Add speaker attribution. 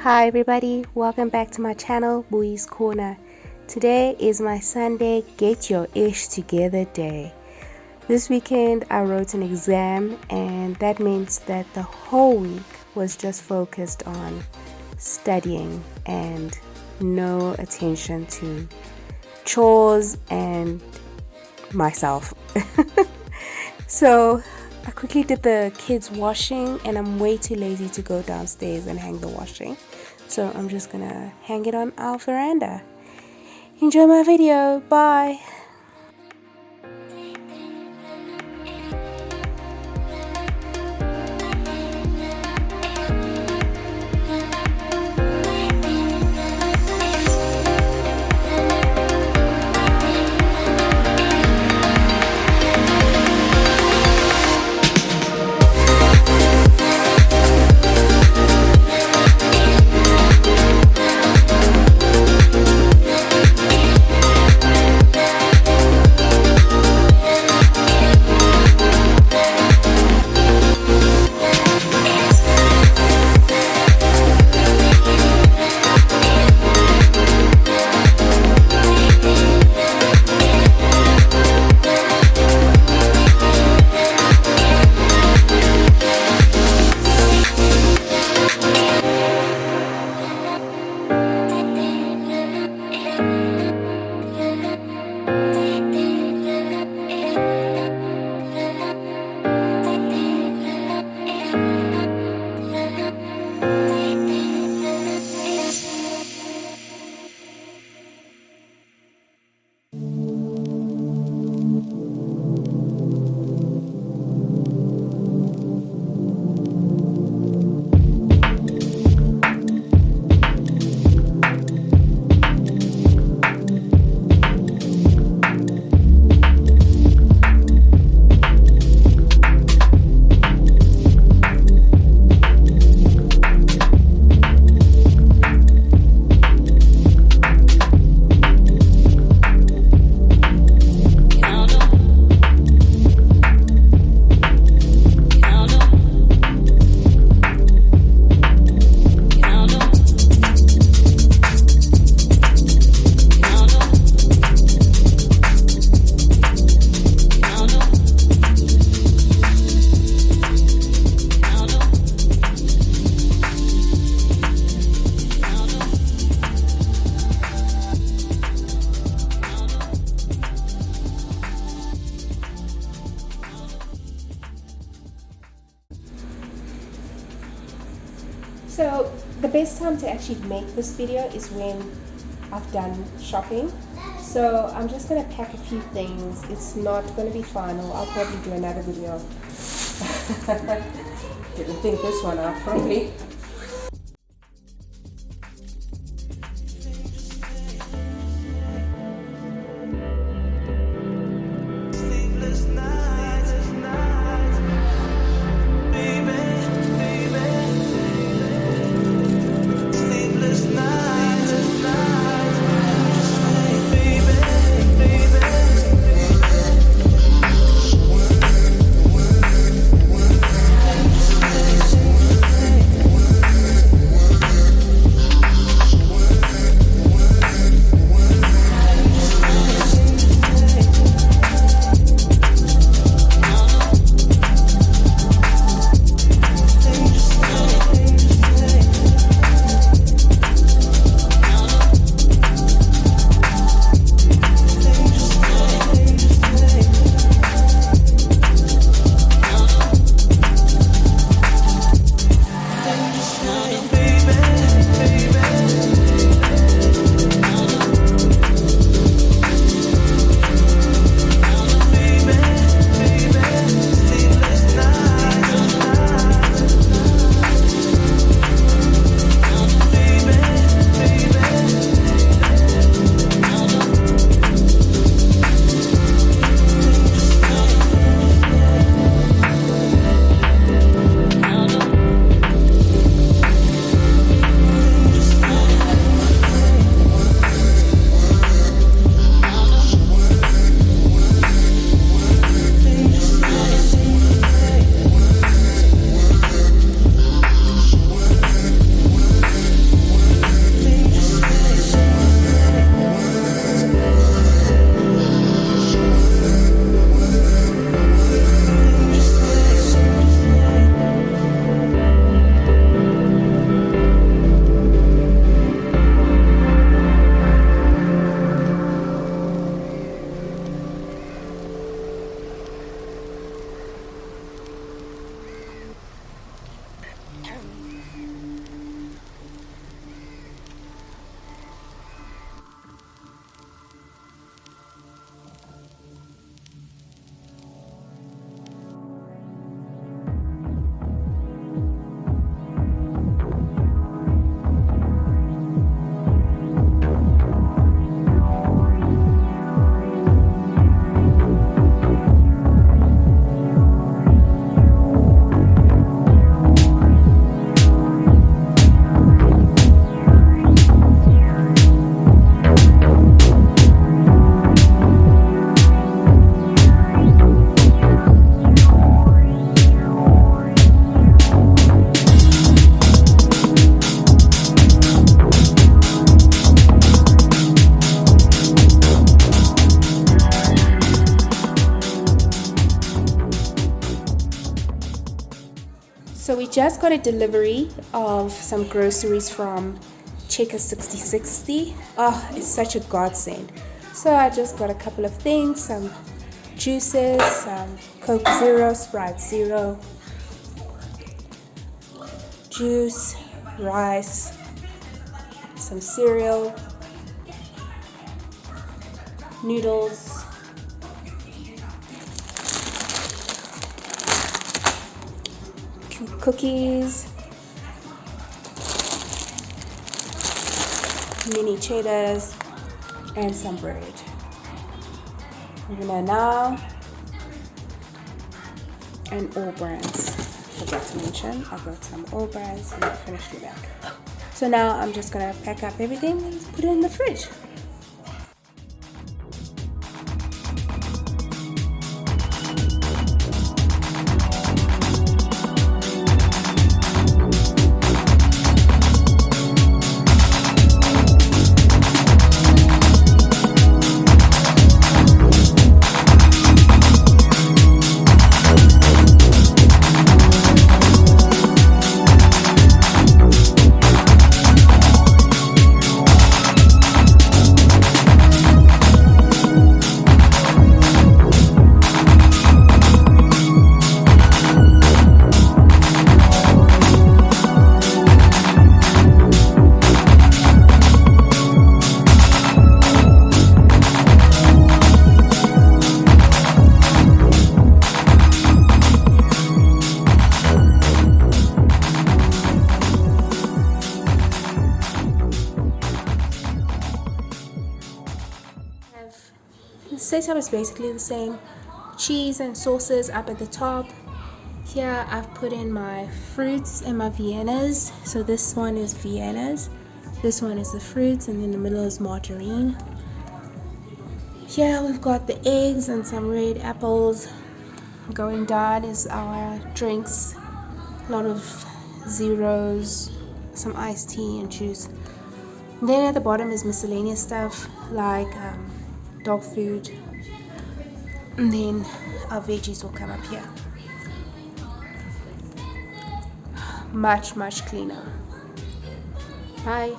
Speaker 1: Hi everybody, welcome back to my channel, Bui's Corner. Today is my Sunday Get Your Ish Together day. This weekend I wrote an exam and that means that the whole week was just focused on studying and no attention to chores and myself. So I quickly did the kids' washing and I'm way too lazy to go downstairs and hang the washing. So I'm just gonna hang it on our veranda. Enjoy my video. Bye. So the best time to actually make this video is when I've done shopping. So I'm just going to pack a few things. It's not going to be final. I'll probably do another video. Didn't think this one out properly. So we just got a delivery of some groceries from Checker 6060. Oh, it's such a godsend. So I just got a couple of things, some juices, some Coke Zero, Sprite Zero, juice, rice, some cereal, noodles, cookies, mini cheddars, and some bread. I'm gonna now, and all brands. Forgot to mention, I got some all brands and I finished it back. So now I'm just gonna pack up everything and put it in the fridge. The setup is basically the same. Cheese and sauces up at the top. Here I've put in my fruits and my Viennas. So this one is Viennas, this one is the fruits, and in the middle is margarine. Here we've got the eggs and some red apples. Going down is our drinks, a lot of zeros, some iced tea and juice. And then at the bottom is miscellaneous stuff like dog food, and then our veggies will come up here. Much cleaner. Bye.